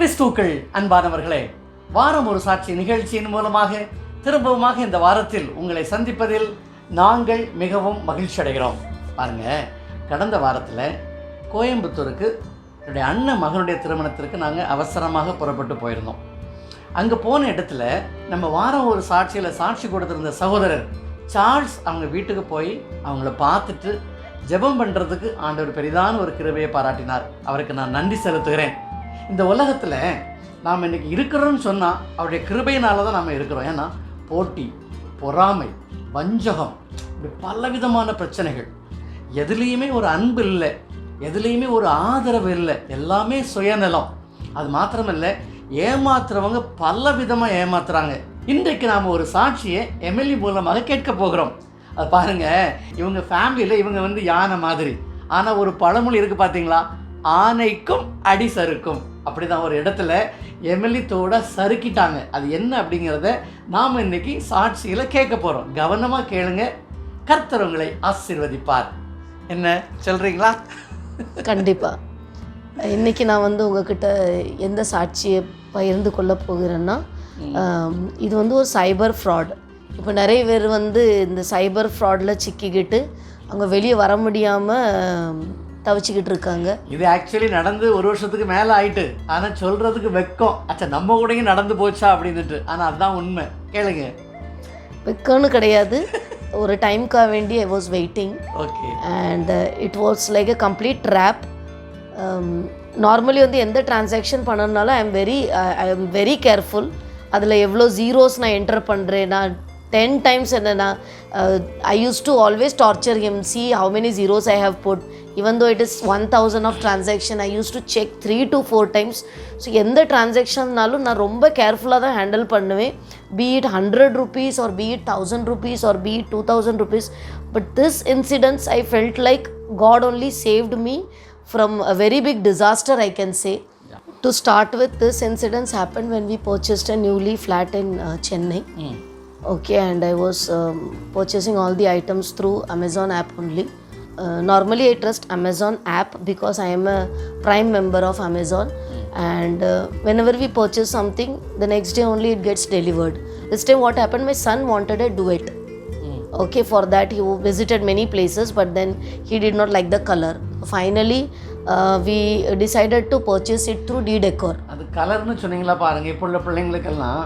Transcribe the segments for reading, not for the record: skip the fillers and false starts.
கிறிஸ்துவுக்குள் அன்பானவர்களே, வாரம் ஒரு சாட்சி நிகழ்ச்சியின் மூலமாக திரும்பவுமாக இந்த வாரத்தில் உங்களை சந்திப்பதில் நாங்கள் மிகவும் மகிழ்ச்சி அடைகிறோம். பாருங்க, கடந்த வாரத்தில் கோயம்புத்தூருக்கு என்னுடைய அண்ணன் மகனுடைய திருமணத்திற்கு நாங்கள் அவசரமாக புறப்பட்டு போயிருந்தோம். அங்கே போன இடத்துல நம்ம வாரம் ஒரு சாட்சியில் சாட்சி கொடுத்திருந்த சகோதரர் சார்ல்ஸ் அவங்க வீட்டுக்கு போய் அவங்கள பார்த்துட்டு ஜெபம் பண்ணுறதுக்கு ஆண்டவர் பெரிதான ஒரு கிருபையை பாராட்டினார். அவருக்கு நான் நன்றி செலுத்துகிறேன். இந்த உலகத்தில் நாம் இன்றைக்கி இருக்கிறோன்னு சொன்னால் அவருடைய கிருபையினால தான் நாம் இருக்கிறோம். ஏன்னா போட்டி, பொறாமை, வஞ்சகம், இப்படி பலவிதமான பிரச்சனைகள், எதுலேயுமே ஒரு அன்பு இல்லை, எதுலேயுமே ஒரு ஆதரவு இல்லை, எல்லாமே சுயநலம். அது மாத்திரமில்லை, ஏமாத்துறவங்க பல விதமாக ஏமாத்துறாங்க. இன்றைக்கு நாம் ஒரு சாட்சியை எம்எல்ஏ மூலமாக கேட்க போகிறோம். அது பாருங்கள், இவங்க ஃபேமிலியில் இவங்க யானை மாதிரி. ஆனால் ஒரு பழமொழி இருக்குது பார்த்தீங்களா, ஆனைக்கும் அடி சறுக்கும். அப்படி தான் ஒரு இடத்துல எம்எல்ஏத்தோட சறுக்கிட்டாங்க. அது என்ன அப்படிங்கிறத நாம் இன்னைக்கு சாட்சியில் கேட்க போகிறோம். கவனமாக கேளுங்க, கர்த்தர் உங்களை ஆசீர்வதிப்பார். என்ன சொல்கிறீங்களா? கண்டிப்பாக. இன்றைக்கி நான் உங்ககிட்ட எந்த சாட்சியை பகிர்ந்து கொள்ள போகிறேன்னா, இது ஒரு சைபர் ஃப்ராட். இப்போ நிறைய பேர் இந்த சைபர் ஃப்ராடில் சிக்கிக்கிட்டு அவங்க வெளியே வர முடியாமல் தவிச்சிக்கிட்டு இருக்காங்க. இது ஆக்சுவலி நடந்து ஒரு வருஷத்துக்கு மேலே ஆயிட்டு. ஆனால் சொல்கிறதுக்கு வெக்கம், அச்சா நம்ம கூடயும் நடந்து போச்சா அப்படின்ட்டு. ஆனால் அதுதான் உண்மை. கேளுங்க. வெக்கம்னு கிடையாது, ஒரு டைம்க்காக வேண்டி I was waiting. Okay. And it was like a complete drop. Normally எந்த டிரான்சாக்ஷன் பண்ணனாலும் ஐ எம் வெரி கேர்ஃபுல். அதில் எவ்வளோ ஜீரோஸ் நான் என்டர் பண்ணுறேன். நான் 10 times என்னன்னா I used to always torture him, see how many zeros I have put. Even though it is 1000 of transaction, I used to check 3 to 4 times. So எந்த டிரான்சாக்ஷன்னாலும் நான் ரொம்ப கேர்ஃபுல்லாக தான் ஹேண்டில் பண்ணுவேன். Be it 100 rupees or be it 1000 rupees or be it 2000 rupees. But this incident, I felt like God only saved me from a very big disaster, I can say. Yeah. To start with, this incident happened when we purchased a newly flat in Chennai. Okay, and I was purchasing all the items through Amazon app only. Normally I trust Amazon app because I am a prime member of Amazon. And whenever we purchase something, the next day only it gets delivered. This time what happened, my son wanted a duet. Okay, for that he visited many places, but then he did not like the color. Finally we decided to purchase it through D-Decor. அது கலர்னு சொன்னீங்களா? பாருங்கள், இப்போ உள்ள பிள்ளைங்களுக்கெல்லாம்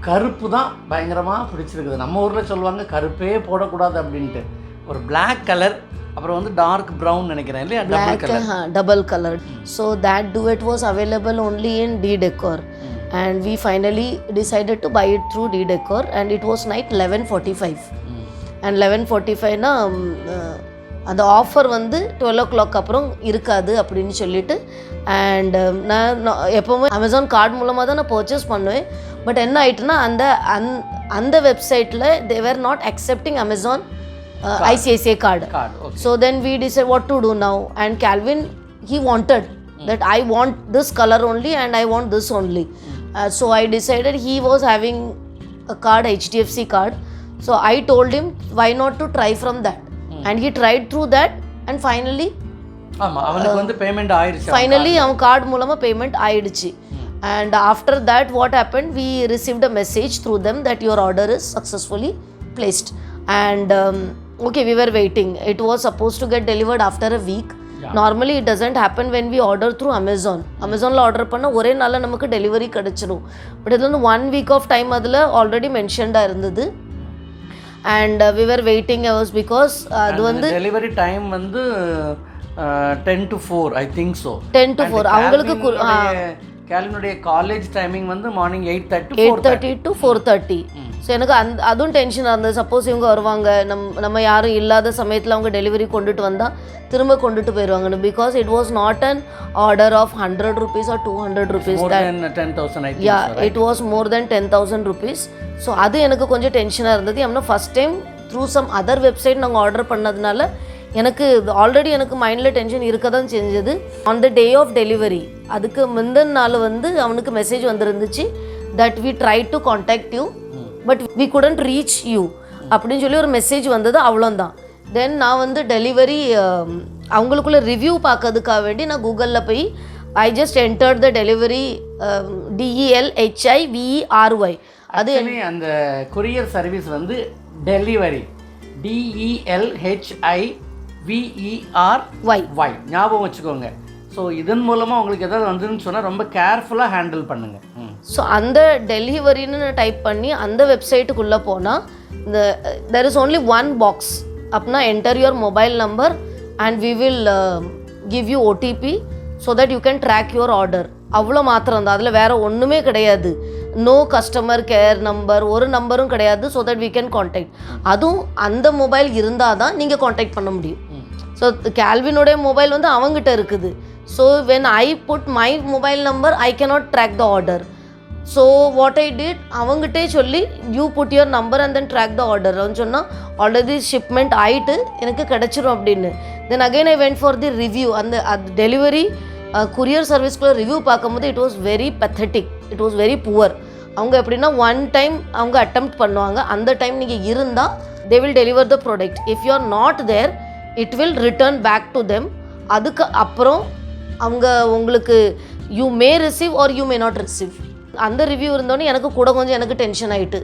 கருப்பு தான் பயங்கரமாக பிடிச்சிருக்குது. நம்ம ஊரில் சொல்லுவாங்க கருப்பே போடக்கூடாது அப்படின்ட்டு. ஒரு பிளாக் கலர், அப்புறம் டார்க் ப்ரௌன் நினைக்கிறேன் இல்லையா, double colour. So that duet was available only in D-Decor. And we finally decided to buy it through D-Decor, and it was night 11:45. And 11:45 அந்த ஆஃபர் 12 o'clock அப்புறம் இருக்காது அப்படின்னு சொல்லிட்டு. அண்ட் நான் எப்போவுமே அமேசான் கார்டு மூலமாக தான் நான் பர்ச்சேஸ் பண்ணுவேன். பட் என்ன ஆயிட்டுன்னா, அந்த வெப்சைட்டில் they were not accepting Amazon ICICI card. So then we decided what to do now. And Calvin, he wanted that I want this color only and I want this only. So I decided, he was having a card, HDFC card. So I told him why not to try from that. And he tried through that, and finally அவனுக்கு payment ஆயிடுச்சு. Finally அவன் card மூலமா payment ஆயிடுச்சு. And after that what happened, we received a message through them that your order is successfully placed. And okay, we were waiting. It was supposed to get delivered after a week. Yeah. Normally it doesn't happen when we order through Amazon. Amazonல order பண்ண ஒரே நாளில் நமக்கு delivery கிடச்சிரும். But இது 1 week of time அதில் already மென்ஷன்டாக இருந்தது. And we were waiting hours because delivery time 10 to 4, I think so. 10 to 4 அவங்களுக்கு கேல்வினுடைய college timing morning 8:30 to 4:30. So எனக்கு அதுவும் டென்ஷனாக இருந்தது. சப்போஸ் இவங்க வருவாங்க, நம்ம யாரும் இல்லாத சமயத்தில் அவங்க டெலிவரி கொண்டுட்டு வந்தால் திரும்ப கொண்டுட்டு போயிடுவாங்கன்னு. Because it was not an order of 100 rupees or 200 rupees. It was more than 10,000 rupees. So அது எனக்கு கொஞ்சம் டென்ஷனாக இருந்தது. ஏன்னா first time through some other website நாங்கள் ஆர்டர் பண்ணதுனால எனக்கு ஆல்ரெடி எனக்கு மைண்டில் டென்ஷன் இருக்க தான் செஞ்சது. On the day of delivery, அதுக்கு முந்தின நாள் அவனுக்கு மெசேஜ் வந்துருந்துச்சு that we tried to contact you but we couldn't reach you அப்படின்னு சொல்லி ஒரு மெசேஜ் வந்தது. அவ்வளோதான். தென் நான் டெலிவரி அவங்களுக்குள்ள ரிவ்யூ பார்க்கறதுக்காக வேண்டி நான் கூகுளில் போய் I just entered the delivery DELHIVERY. அது அந்த courier சர்வீஸ் வந்து டெலிவரி DELHIVERY ஞாபகம் வச்சுக்கோங்க. ஸோ இதன் மூலமாக உங்களுக்கு எதாவது வந்துன்னு சொன்னால் ரொம்ப கேர்ஃபுல்லாக ஹேண்டில் பண்ணுங்கள். ஸோ அந்த டெலிவரின்னு டைப் பண்ணி அந்த வெப்சைட்டுக்குள்ளே போனால் இந்த there is only one box. அப்படின்னா enter your mobile number and we will give you OTP so that you can track your order. அவ்வளோ மாத்திரம் தான், அதில் வேறு ஒன்றுமே கிடையாது. நோ கஸ்டமர் கேர் நம்பர், ஒரு நம்பரும் கிடையாது. So that we can contact. அதுவும் அந்த மொபைல் இருந்தால் தான் நீங்கள் காண்டாக்ட் பண்ண முடியும். ஸோ கேல்வினுடைய மொபைல் வந்து அவங்ககிட்ட இருக்குது. So when I put my mobile number I cannot track the order. So what I did, அவங்ககிட்டே சொல்லி you put your number and then track the order சொன்னால் ஆல்ரெடி ஷிப்மெண்ட் ஆகிட்டு எனக்கு கிடச்சிரும் அப்படின்னு. Then again I went for the review. அந்த delivery courier சர்வீஸ்குள்ளே review பார்க்கும்போது it was very pathetic, it was very poor. அவங்க எப்படின்னா ஒன் டைம் அவங்க அட்டெம்ப்ட் பண்ணுவாங்க. அந்த டைம் நீங்கள் இருந்தால் they will deliver the product. If you are not there it will return back to them. அதுக்கு அப்புறம் அவங்க உங்களுக்கு you may receive or you may not receive. அந்த ரிவ்யூ இருந்தோன்னே எனக்கு கூட கொஞ்சம் எனக்கு டென்ஷன் ஆகிட்டு.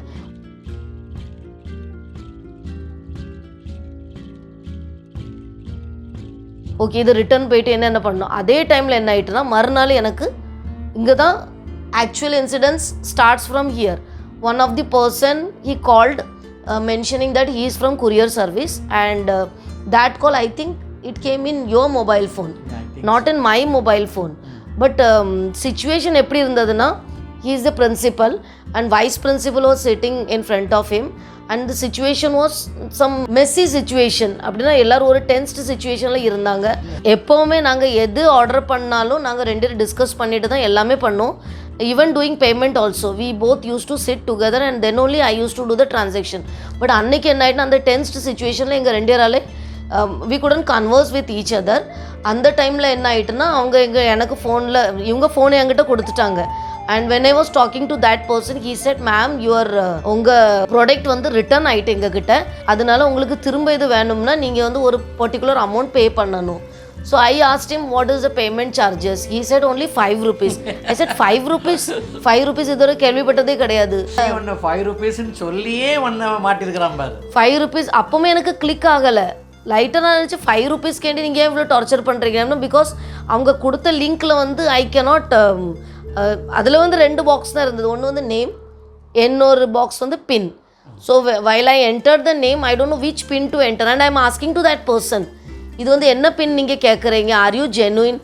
ஓகே, இது ரிட்டர்ன் போயிட்டு என்னென்ன பண்ணணும். அதே டைமில் என்ன ஆகிட்டுனா மறுநாள் எனக்கு இங்கே தான் actual incidents starts from here. One of the person he called mentioning that he is from courier service and that call I think it came in your mobile phone, not in my mobile phone. But situation எப்படி இருந்ததுன்னா he is the principal and vice principal was sitting in front of him and the situation was some messy situation. அப்படின்னா எல்லாரும் ஒரு டென்ஸ்டு சுச்சுவேஷனில் இருந்தாங்க. எப்போவுமே நாங்கள் எது ஆர்டர் பண்ணாலும் நாங்கள் ரெண்டு டிஸ்கஸ் பண்ணிட்டு தான் எல்லாமே பண்ணோம். even doing payment also we both used to sit together and then only I used to do the transaction. But அன்னைக்கு என்ன ஆயிட்டுனா அந்த டென்ஸ்டு சுச்சுவேஷனில் எங்கள் ரெண்டு பேராலே we couldn't converse with each other. அந்த டைமில் என்ன ஆகிட்டுனா அவங்க எனக்கு ஃபோனில் இவங்க ஃபோனை என்கிட்ட கொடுத்துட்டாங்க. And when I was talking to that person he said ma'am your உங்கள் ப்ராடக்ட் வந்து ரிட்டர்ன் ஆகிட்டு எங்ககிட்ட, அதனால உங்களுக்கு திரும்ப இது வேணும்னா நீங்கள் வந்து ஒரு பர்டிகுலர் அமௌண்ட் பே பண்ணணும். So I asked him what is the payment charges. He said only 5 rupees. I said 5 rupees? 5 rupees இதுவரை கேள்விப்பட்டதே கிடையாது. 5 rupeesன்னு சொல்லியே ஒன்று மாட்டிருக்கிறான் பாரு. 5 rupees அப்போவுமே எனக்கு கிளிக் ஆகலை. லைட்டாக நான் நினச்சி 5 rupeesக்கேண்டி நீங்கள் ஏன் இவ்வளோ டார்ச்சர் பண்ணுறீங்க? பிகாஸ் அவங்க கொடுத்த லிங்க்கில் வந்து ஐ கேனாட் அதில் வந்து 2 பாக்ஸ் தான் இருந்தது. ஒன்று வந்து நேம், இன்னொரு பாக்ஸ் வந்து pin. So while I enter the name I don't know which pin to enter and I am asking to that person இது வந்து என்ன பின் நீங்கள் கேட்குறீங்க, ஆர் யூ ஜெனுயின்?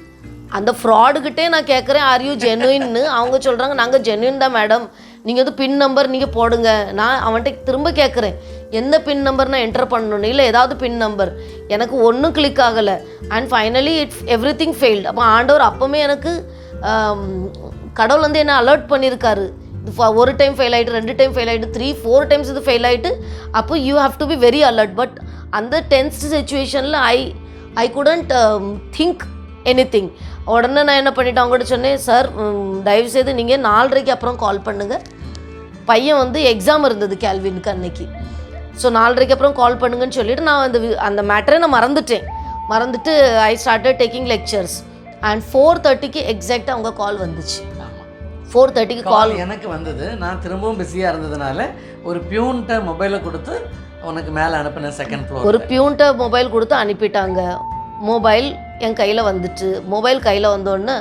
அந்த ஃப்ராடுக்கிட்டே நான் கேட்குறேன் ஆர் யூ ஜெனுயின்னு. அவங்க சொல்கிறாங்க நாங்கள் ஜெனுயின் தான் மேடம், நீங்கள் வந்து பின் நம்பர் நீங்கள் போடுங்க. நான் அவன்கிட்ட திரும்ப கேட்குறேன் எந்த பின் நம்பர் நான் என்டர் பண்ணணும், இல்லை ஏதாவது பின் நம்பர். எனக்கு ஒன்றும் கிளிக் ஆகலை. And finally every thing failed. அப்போ ஆண்டவர் அப்போவுமே எனக்கு கடவுள் வந்து என்ன அலர்ட் பண்ணியிருக்காரு. இது ஒரு டைம் ஃபெயில் ஆகிட்டு, 2 டைம் ஃபெயில் ஆகிட்டு, 3-4 டைம்ஸ் இது ஃபெயில் ஆகிட்டு. அப்போ you have to be very alert. But அந்த டென்ஸ்ட் சுச்சுவேஷனில் I couldn't think any thing. உடனே நான் என்ன பண்ணிவிட்டேன், அவங்ககிட்ட சொன்னேன் சார் தயவுசெய்து நீங்கள் 4:30 அப்புறம் கால் பண்ணுங்கள். பையன் வந்து எக்ஸாம் இருந்தது கேல்வினுக்கு அன்னைக்கு. ஸோ 4:30 அப்புறம் கால் பண்ணுங்கன்னு சொல்லிவிட்டு நான் அந்த மேட்டரை நான் மறந்துட்டு I started taking lectures. And 4:30க்கு எக்ஸாக்டாக அவங்க கால் வந்துச்சு. 4:30க்கு கால் எனக்கு வந்தது. நான் திரும்பவும் பிஸியாக இருந்ததுனால ஒரு பியூன்ட்ட மொபைலை கொடுத்து உனக்கு மேலே அனுப்பினேன் செகண்ட் ஃப்ளோர். ஒரு பியூன்ட்ட மொபைல் கொடுத்து அனுப்பிட்டாங்க. மொபைல் என் கையில் வந்துட்டு, மொபைல் கையில் வந்தோடனே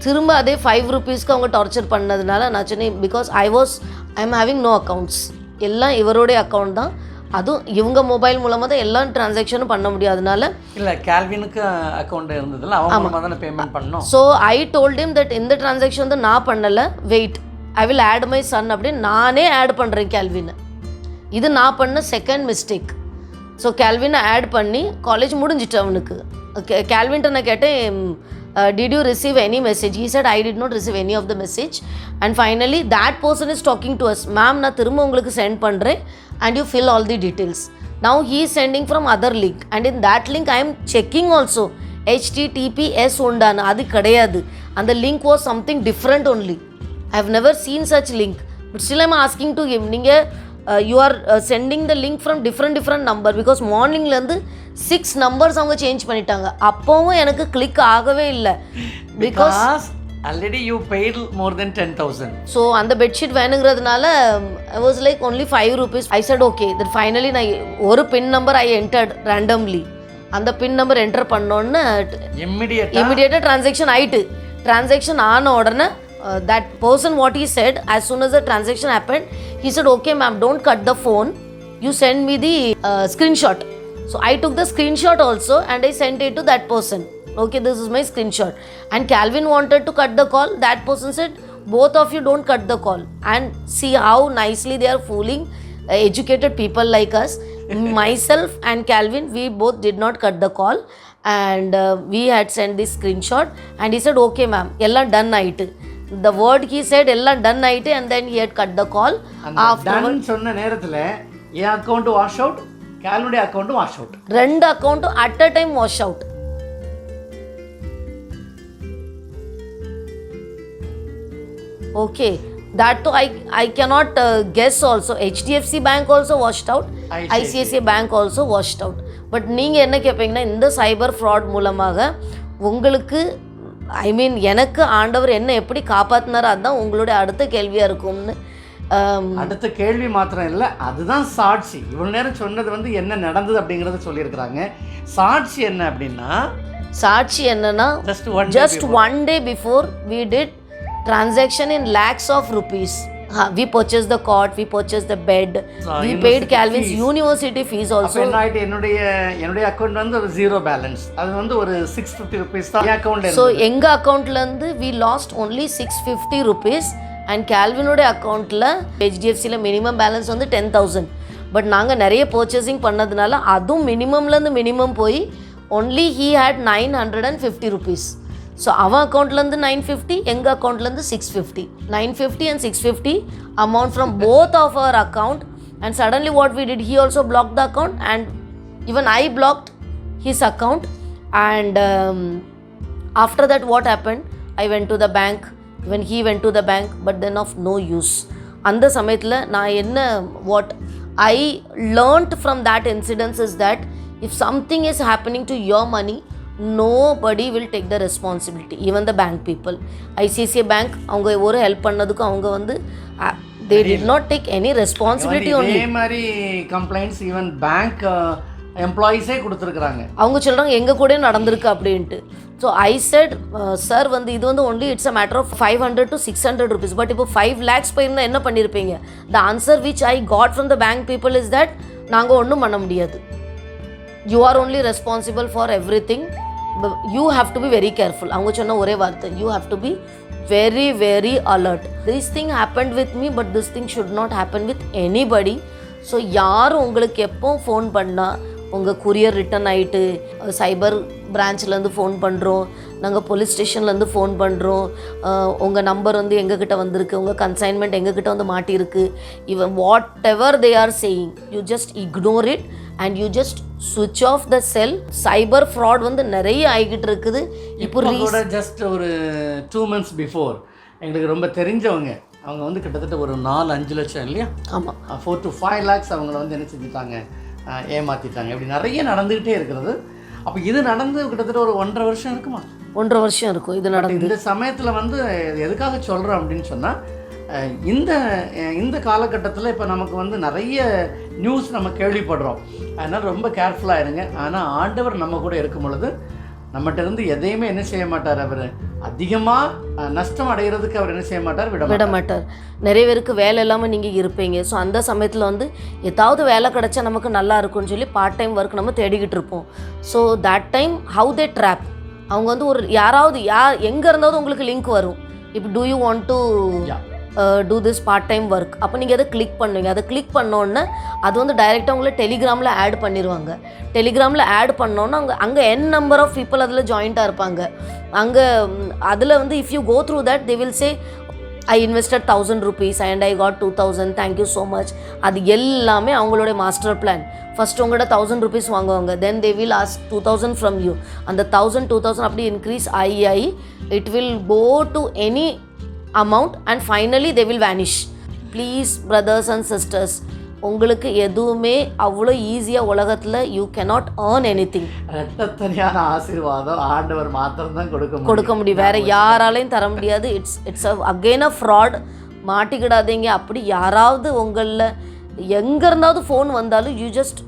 திரும்ப அதே 5 rupeesக்கு அவங்க டார்ச்சர் பண்ணதுனால நான் சொன்னேன் because I am having no accounts. எல்லாம் இவருடைய அக்கௌண்ட் தான். அதுவும் இவங்க மொபைல் மூலமாக தான் எல்லா டிரான்சாக்ஷனும் பண்ண முடியாதனால இல்லை கேல்வினுக்கு அக்கௌண்ட் இருந்ததில்ல, அவங்க மூலமாக தானே பேமெண்ட் பண்ணோம். So I told him that இந்த டிரான்சாக்ஷன் வந்து நான் பண்ணலை, wait I will add my son அப்படின்னு நானே ஆட் பண்ணுறேன் கேல்வினை. இது நான் பண்ண செகண்ட் மிஸ்டேக். ஸோ கேல்வினை ஆட் பண்ணி காலேஜ் முடிஞ்சிட்டு அவனுக்கு. கேல்வின்ட்ட நான் கேட்டேன் did you receive any message? He said I did not receive any of the message. And finally that person is talking to us, ma'am நான் திரும்ப உங்களுக்கு சென்ட் பண்ணுறேன் and you fill all the details. Now he is sending from other link and in that link I am checking also HTTPS உண்டான அது கிடையாது. அந்த link was something different only. I have never seen such link. But still I am asking to him, நீங்கள் you are sending the link from different number because மார்னிங்லேருந்து 6 numbers அவங்க change பண்ணிட்டாங்க. அப்போவும் எனக்கு கிளிக் ஆகவே இல்லை because already you paid more than 10,000. ஸோ அந்த பெட்ஷீட் வேணுங்கிறதுனால I was like only 5 rupees. I said okay that finally நான் ஒரு pin number I entered randomly. அந்த பின் நம்பர் என்டர் பண்ணோன்னு இமிடியேட்டாக ட்ரான்சாக்ஷன் ஆயிட்டு. ட்ரான்சாக்ஷன் ஆன உடனே that person what he said as soon as the transaction happened he said okay ma'am don't cut the phone, you send me the screenshot. So I took the screenshot also and I sent it to that person. Okay, this is my screenshot. And Calvin wanted to cut the call. That person said both of you don't cut the call. And see how nicely they are fooling educated people like us. Myself and Calvin, we both did not cut the call and we had sent this screenshot and he said okay ma'am ella done aayittu. The word he said ella done aayittu and then he had cut the call. After done சொன்ன நேரத்துல என் account wash out, கால்வனுடைய account wash out, ரெண்டு account at a time wash out. Okay, that too I cannot guess also. HDFC bank also washed out, ICICI bank also washed out. But நீங்கள் என்ன கேட்பீங்கன்னா இந்த சைபர் fraud மூலமாக உங்களுக்கு ஐ மீன் எனக்கு ஆண்டவர் என்ன எப்படி காப்பாற்றினாரோ அதுதான் உங்களுடைய அடுத்த கேள்வியாக இருக்கும்னு. அடுத்த கேள்வி மாத்திரம் இல்லை, அதுதான் சாட்சி. இவ்வளோ நேரம் சொன்னது வந்து என்ன நடந்தது அப்படிங்கிறத சொல்லியிருக்கிறாங்க. சாட்சி என்ன அப்படின்னா, சாட்சி என்னன்னா just one day before we did transaction in lakhs of rupees. We purchased the cot, we purchased the bed, we paid Calvin's university fees also. அப்ப என்ன ஆயிட்டு, என்னுடைய அக்கவுண்ட் வந்து ஒரு ஜீரோ பேலன்ஸ், அது வந்து ஒரு 650 rupees தான் என் அக்கவுண்ட்ல இருந்து. So எங்க அக்கவுண்ட்ல இருந்து we lost only 650 rupees and Calvinோட அக்கவுண்ட்ல HDFCல மினிமம் பேலன்ஸ் வந்து 10,000. பட் நாங்கள் நிறைய பர்ச்சேசிங் பண்ணதுனால அதுவும் மினிமம்லேருந்து மினிமம் போய் only he had 950 rupees. So அவன் அக்கௌண்ட்லேருந்து 950, எங்கள் அக்கௌண்ட்லேருந்து 650. 950 and 650 amount from both of our account. And suddenly what we did, he also blocked the account and even I blocked his account. And after that what happened, I went to the bank, even he went to the bank, but then of no use. அந்த சமயத்தில் நான் என்ன what I learnt from that incident is that if something is happening to your money, nobody will take the responsibility, even the bank people. ICICI bank அவங்க ஒரு help பண்ணதுக்கு அவங்க வந்து they did not take any responsibility only. இதே மாதிரி complaints even bank எம்ப்ளாயீஸே கொடுத்துருக்குறாங்க. அவங்க சொல்கிறாங்க எங்கள் கூட நடந்திருக்கு அப்படின்ட்டு. ஸோ ஐ செட் சார் வந்து இது வந்து only it's a matter of 500 to 600 rupees. But இப்போ 5 lakhs போயிருந்தால் என்ன பண்ணியிருப்பீங்க? The answer which I got from the bank people is that நாங்கள் ஒன்றும் பண்ண முடியாது. You are only responsible for everything. You have to be very careful. அவங்க சொன்ன ஒரே வார்த்தை, you have to be very very alert. This thing happened with me but this thing should not happen with anybody. So யாரும் உங்களுக்கு எப்போ phone பண்ணால் உங்கள் courier return ஆகிட்டு சைபர் பிரான்ச்லேருந்து ஃபோன் பண்ணுறோம், நாங்கள் போலீஸ் ஸ்டேஷன்லேருந்து ஃபோன் பண்ணுறோம், உங்கள் நம்பர் வந்து எங்ககிட்ட வந்திருக்கு, உங்கள் கன்சைன்மெண்ட் எங்ககிட்ட வந்து மாட்டியிருக்கு, இவன் whatever they are saying you just ignore it and you just switch off the cell. Cyber fraud வந்து நிறைய ஆகிக்கிட்டு இருக்குது. இப்போ கூட ஜஸ்ட் ஒரு 2 months பிஃபோர் எங்களுக்கு ரொம்ப தெரிஞ்சவங்க அவங்க வந்து கிட்டத்தட்ட ஒரு 4-5 லட்சம் இல்லையா, ஆமாம் 4 to 5 lakhs அவங்கள வந்து என்ன செஞ்சுட்டாங்க, ஏமாற்றிட்டாங்க. இப்படி நிறைய நடந்துக்கிட்டே இருக்கிறது. அப்போ இது நடந்து கிட்டத்தட்ட ஒரு 1.5 வருஷம் இருக்குமா? 1.5 வருஷம் இருக்கும் இது நடந்து. இந்த சமயத்தில் வந்து எதுக்காக சொல்கிறோம் அப்படின்னு சொன்னால், இந்த காலகட்டத்தில் இப்போ நமக்கு வந்து நிறைய நியூஸ் நம்ம கேள்விப்படுறோம். அதனால் ரொம்ப கேர்ஃபுல்லாக இருங்க. ஆனால் ஆண்டவர் நம்ம கூட இருக்கும் பொழுது நம்மகிட்ட இருந்து எதையுமே என்ன செய்ய மாட்டார், அவர் அதிகமாக நஷ்டம் அடைகிறதுக்கு அவர் என்ன செய்ய மாட்டார், விட மாட்டார். நிறைய பேருக்கு வேலை இல்லாமல் நீங்கள் இருப்பீங்க. ஸோ அந்த சமயத்தில் வந்து ஏதாவது வேலை கிடச்சா நமக்கு நல்லா இருக்கும்னு சொல்லி பார்ட் டைம் ஒர்க் நம்ம தேடிக்கிட்டு இருப்போம். So that time how they drop, அவங்க வந்து ஒரு யாராவது எங்கே இருந்தாவது உங்களுக்கு லிங்க் வரும், இப்போ do you want to do this part time work. அப்போ நீங்கள் அதை கிளிக் பண்ணுவீங்க. அதை கிளிக் பண்ணோன்னே அது வந்து டைரெக்டாக உங்களை டெலிகிராமில் ஆட் பண்ணிடுவாங்க. டெலிகிராமில் ஆட் பண்ணோன்னா அங்கே n நம்பர் ஆஃப் பீப்புள் அதில் ஜாயிண்ட்டாக இருப்பாங்க. அங்கே அதில் வந்து if you go through that they will say I invested 1000 rupees and I got 2000, thank you so much. அது எல்லாமே அவங்களுடைய மாஸ்டர் பிளான். ஃபஸ்ட் உங்கள்கிட்ட 1000 rupees வாங்குவாங்க, then they will ask 2000 from you. அந்த 1000 2000 அப்படி இன்க்ரீஸ் ஆகி it will go to any amount and finally they will vanish. Please brothers and sisters, உங்களுக்கு எதுவுமே அவ்வளோ ஈஸியாக உலகத்தில் யூ cannot earn anything. ரெட்டத்தனியான ஆசீர்வாதம் ஆண்டவர் மாத்திரம் தான் கொடுக்க முடியும், வேறு யாராலையும் தர முடியாது. It's again a fraud. மாட்டிக்கிடாதீங்க. அப்படி யாராவது உங்களில் எங்கே இருந்தாவது ஃபோன் வந்தாலும் யூ ஜஸ்ட்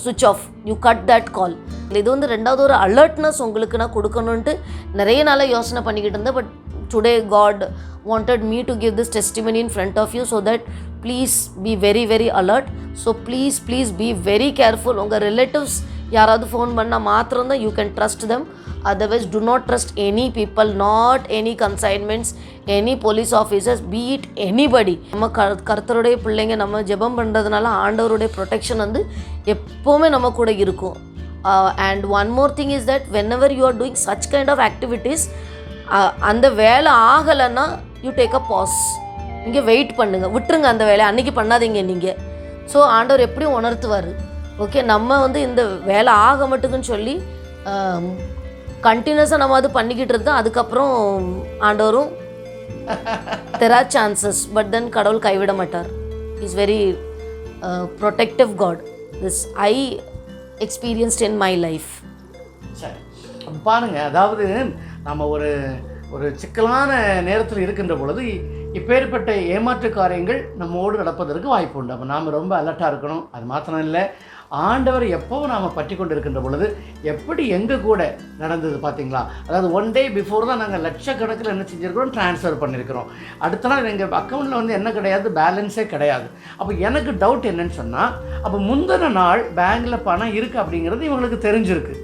சுவிட்ச் off, you cut that call. இது வந்து ரெண்டாவது ஒரு அலர்ட்னஸ் உங்களுக்கு நான் கொடுக்கணுன்ட்டு நிறைய நாளாக யோசனை பண்ணிக்கிட்டு இருந்தேன். But today God wanted me to give this testimony in front of you so that please be very very alert. So please be very careful. உங்கள் ரிலேட்டிவ்ஸ் யாராவது ஃபோன் பண்ணால் மாத்திரம்தான் you can trust them. Otherwise do not trust any people, not any consignments, any police officers, be it anybody. நம்ம கர்த்தருடைய பிள்ளைங்க, நம்ம ஜெபம் பண்ணுறதுனால ஆண்டவருடைய ப்ரொடெக்ஷன் வந்து எப்போவுமே நம்ம கூட இருக்கும். And one more thing is that whenever you are doing such kind of activities, அந்த வேலை ஆகலைன்னா யூ டேக் அ பாஸ். நீங்கள் வெயிட் பண்ணுங்கள், விட்டுருங்க அந்த வேலையை, அன்றைக்கி பண்ணாதீங்க நீங்கள். ஸோ ஆண்டவர் எப்படியும் உணர்த்துவார். ஓகே, நம்ம வந்து இந்த வேலை ஆக மட்டுக்குன்னு சொல்லி கண்டினியூஸாக நம்ம அது பண்ணிக்கிட்டு இருந்தால் அதுக்கப்புறம் ஆண்டவரும் there are chances, but then கடவுள் கைவிட மாட்டார். Is very protective God. This I experienced in my life. சரி, பாருங்கள், அதாவது நம்ம ஒரு சிக்கலான நேரத்தில் இருக்கின்ற பொழுது இப்பேற்பட்ட ஏமாற்று காரியங்கள் நம்மோடு நடப்பதற்கு வாய்ப்பு உண்டு. அப்போ நாம் ரொம்ப அலர்ட்டாக இருக்கணும். அது மாத்திரம் இல்லை, ஆண்டவர் எப்போவும் நாம் பற்றி கொண்டு இருக்கின்ற பொழுது எப்படி எங்கள் கூட நடந்தது பார்த்தீங்களா? அதாவது ஒன் டே பிஃபோர் தான் நாங்கள் லட்சக்கணக்கில் என்ன செஞ்சுருக்கிறோம், ட்ரான்ஸ்ஃபர் பண்ணியிருக்கிறோம். அடுத்த நாள் எங்கள் அக்கௌண்ட்டில் வந்து என்ன கிடையாது, பேலன்ஸே கிடையாது. அப்போ எனக்கு டவுட் என்னன்னு சொன்னால், அப்போ முந்தின நாள் பேங்கில் பணம் இருக்குது அப்படிங்கிறது இவங்களுக்கு தெரிஞ்சிருக்கு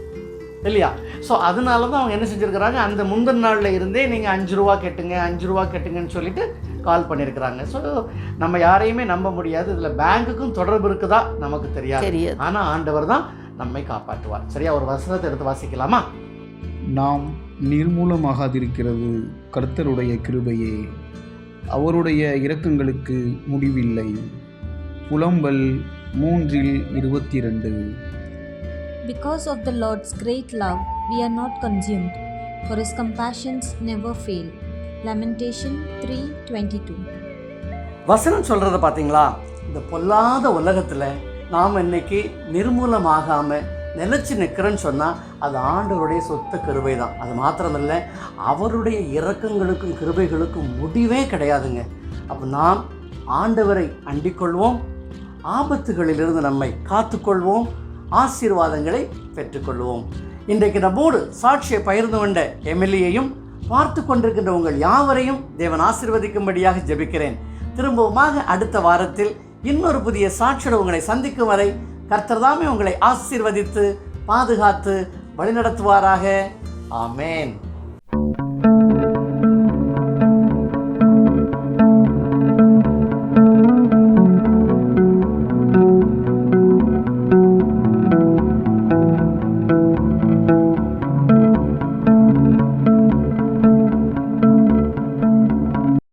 இல்லையா? ஸோ அதனால தான் அவங்க என்ன செஞ்சுருக்கிறாங்க, அந்த முந்தின நாளில் இருந்தே நீங்கள் 5 ரூபா கட்டுங்கன்னு சொல்லிட்டு கால் பண்ணியிருக்கிறாங்க. ஸோ நம்ம யாரையுமே நம்ப முடியாது. இதில் பேங்க்குக்கும் தொடர்பு இருக்குதா நமக்கு தெரியாது. ஆனால் ஆண்டவர் தான் நம்மை காப்பாற்றுவார். சரியா? ஒரு வசனத்தை எடுத்து வாசிக்கலாமா? நாம் நிர்மூலமாகாதிருக்கிறது கர்த்தருடைய கிருபையே, அவருடைய இரக்கங்களுக்கு முடிவில்லை. புலம்பல் 3:22. Because of the Lord's great love, we are not consumed, for his compassions never fail. Lamentation 3:22. வசனம் சொல்கிறத பார்த்தீங்களா? இந்த பொல்லாத உலகத்தில் நாம் இன்னைக்கு நிர்மூலமாகாமல் நிலச்சி நிற்கிறேன்னு சொன்னால் அது ஆண்டவருடைய சொத்த கிருபை தான். அது மாத்திரமில்லை, அவருடைய இரக்கங்களுக்கும் கிருபைகளுக்கும் முடிவே கிடையாதுங்க. அப்போ நாம் ஆண்டவரை அண்டிக்கொள்வோம், ஆபத்துகளிலிருந்து நம்மை காத்துக்கொள்வோம், ஆசீர்வாதங்களை பெற்றுக்கொள்வோம். இன்றைக்கு நம்மோடு சாட்சியை பகிர்ந்து கொண்ட எம்எல்ஏயையும் பார்த்து கொண்டிருக்கின்ற உங்கள் யாவரையும் தேவன் ஆசீர்வதிக்கும்படியாக ஜெபிக்கிறேன். திரும்பவுமாக அடுத்த வாரத்தில் இன்னொரு புதிய சாட்சியோடு உங்களை சந்திக்கும் வரை கர்த்தர் தாமே உங்களை ஆசீர்வதித்து பாதுகாத்து வழிநடத்துவாராக. ஆமேன்.